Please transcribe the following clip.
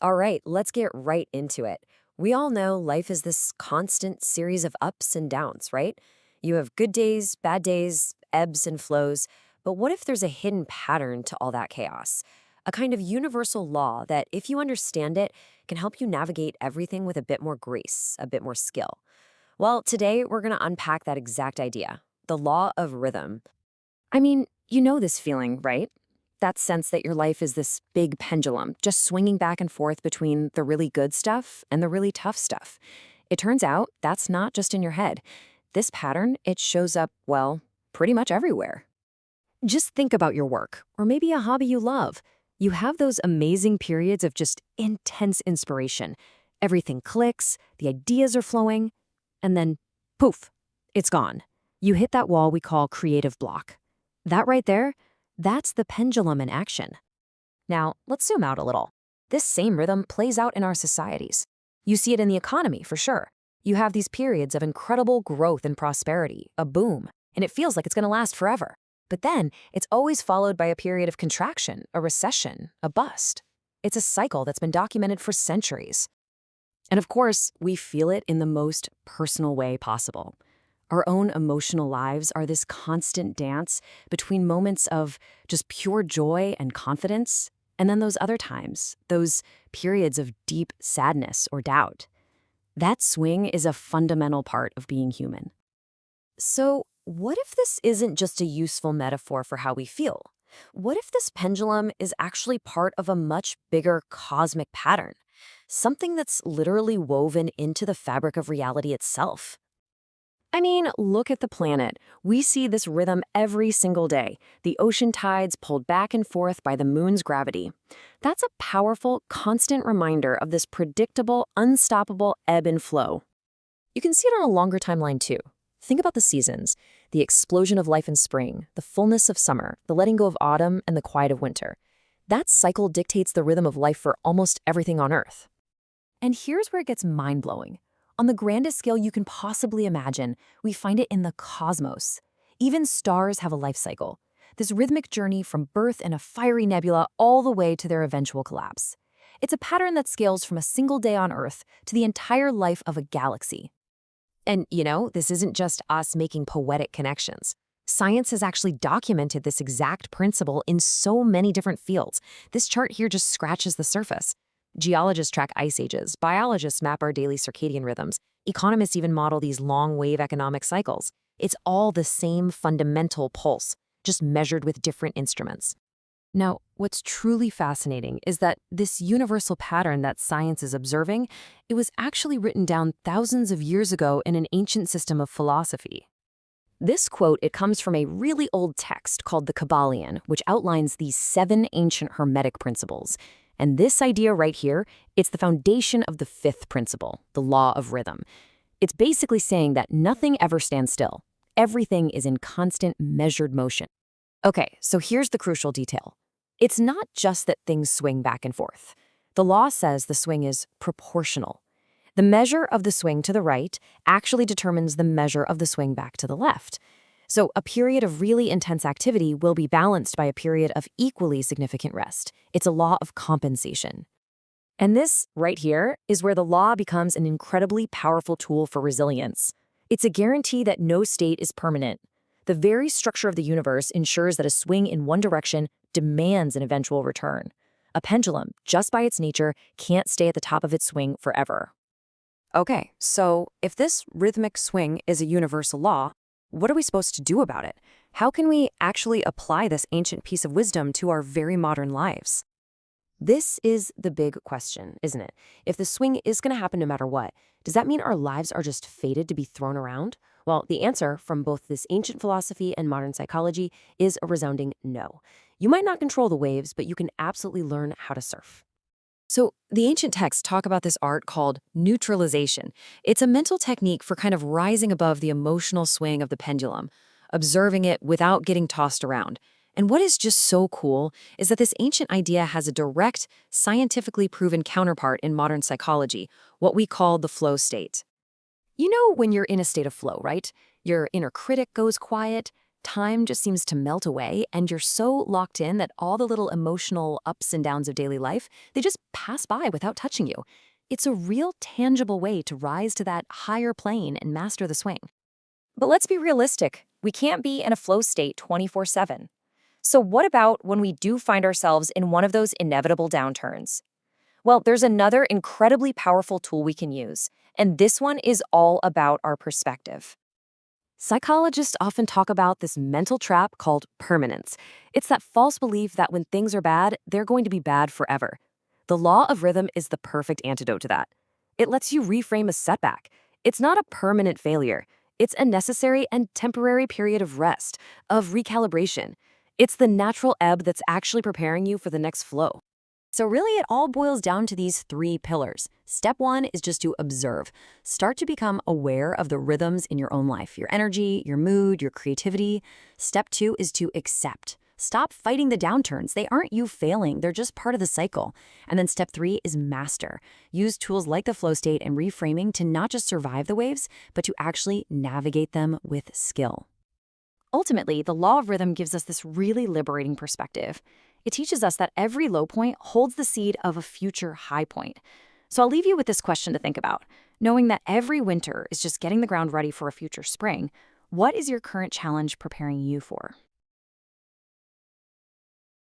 All right, let's get right into it. We all know life is this constant series of ups and downs, right? You have good days, bad days, ebbs and flows. But what if there's a hidden pattern to all that chaos? A kind of universal law that, if you understand it, can help you navigate everything with a bit more grace, a bit more skill. Well, today we're going to unpack that exact idea, the law of rhythm. I mean, you know this feeling, right? That sense that your life is this big pendulum, just swinging back and forth between the really good stuff and the really tough stuff. It turns out that's not just in your head. This pattern, it shows up, well, pretty much everywhere. Just think about your work, or maybe a hobby you love. You have those amazing periods of just intense inspiration. Everything clicks, the ideas are flowing, and then, poof, it's gone. You hit that wall we call creative block. That right there, that's the pendulum in action. Now, let's zoom out a little. This same rhythm plays out in our societies. You see it in the economy, for sure. You have these periods of incredible growth and prosperity, a boom, and it feels like it's going to last forever. But then, it's always followed by a period of contraction, a recession, a bust. It's a cycle that's been documented for centuries. And of course, we feel it in the most personal way possible. Our own emotional lives are this constant dance between moments of just pure joy and confidence, and then those other times, those periods of deep sadness or doubt. That swing is a fundamental part of being human. So, what if this isn't just a useful metaphor for how we feel? What if this pendulum is actually part of a much bigger cosmic pattern? Something that's literally woven into the fabric of reality itself? I mean, look at the planet. We see this rhythm every single day. The ocean tides pulled back and forth by the moon's gravity. That's a powerful, constant reminder of this predictable, unstoppable ebb and flow. You can see it on a longer timeline too. Think about the seasons, the explosion of life in spring, the fullness of summer, the letting go of autumn, and the quiet of winter. That cycle dictates the rhythm of life for almost everything on Earth. And here's where it gets mind-blowing. On the grandest scale you can possibly imagine, we find it in the cosmos. Even stars have a life cycle. This rhythmic journey from birth in a fiery nebula all the way to their eventual collapse. It's a pattern that scales from a single day on Earth to the entire life of a galaxy. And, this isn't just us making poetic connections. Science has actually documented this exact principle in so many different fields. This chart here just scratches the surface. Geologists track ice ages, biologists map our daily circadian rhythms, economists even model these long-wave economic cycles. It's all the same fundamental pulse, just measured with different instruments. Now, what's truly fascinating is that this universal pattern that science is observing, it was actually written down thousands of years ago in an ancient system of philosophy. This quote, it comes from a really old text called the Kabbalion, which outlines these 7 ancient Hermetic principles. And this idea right here, it's the foundation of the 5th principle, the law of rhythm. It's basically saying that nothing ever stands still. Everything is in constant, measured motion. Okay, so here's the crucial detail. It's not just that things swing back and forth. The law says the swing is proportional. The measure of the swing to the right actually determines the measure of the swing back to the left. So a period of really intense activity will be balanced by a period of equally significant rest. It's a law of compensation. And this, right here, is where the law becomes an incredibly powerful tool for resilience. It's a guarantee that no state is permanent. The very structure of the universe ensures that a swing in one direction demands an eventual return. A pendulum, just by its nature, can't stay at the top of its swing forever. Okay, so if this rhythmic swing is a universal law, what are we supposed to do about it? How can we actually apply this ancient piece of wisdom to our very modern lives? This is the big question, isn't it? If the swing is going to happen no matter what, does that mean our lives are just fated to be thrown around? Well, the answer from both this ancient philosophy and modern psychology is a resounding no. You might not control the waves, but you can absolutely learn how to surf. So the ancient texts talk about this art called neutralization. It's a mental technique for kind of rising above the emotional swing of the pendulum, observing it without getting tossed around. And what is just so cool is that this ancient idea has a direct, scientifically proven counterpart in modern psychology, what we call the flow state. You know when you're in a state of flow, right? Your inner critic goes quiet, time just seems to melt away, and you're so locked in that all the little emotional ups and downs of daily life, they just pass by without touching you. It's a real tangible way to rise to that higher plane and master the swing. But let's be realistic. We can't be in a flow state 24/7. So what about when we do find ourselves in one of those inevitable downturns? Well, there's another incredibly powerful tool we can use, and this one is all about our perspective. Psychologists often talk about this mental trap called permanence. It's that false belief that when things are bad, they're going to be bad forever. The law of rhythm is the perfect antidote to that. It lets you reframe a setback. It's not a permanent failure. It's a necessary and temporary period of rest, of recalibration. It's the natural ebb that's actually preparing you for the next flow. So really, it all boils down to these three pillars. Step one is just to observe. Start to become aware of the rhythms in your own life, your energy, your mood, your creativity. Step two is to accept. Stop fighting the downturns. They aren't you failing. They're just part of the cycle. And then step three is master. Use tools like the flow state and reframing to not just survive the waves, but to actually navigate them with skill. Ultimately, the law of rhythm gives us this really liberating perspective. It teaches us that every low point holds the seed of a future high point. So I'll leave you with this question to think about. Knowing that every winter is just getting the ground ready for a future spring, what is your current challenge preparing you for?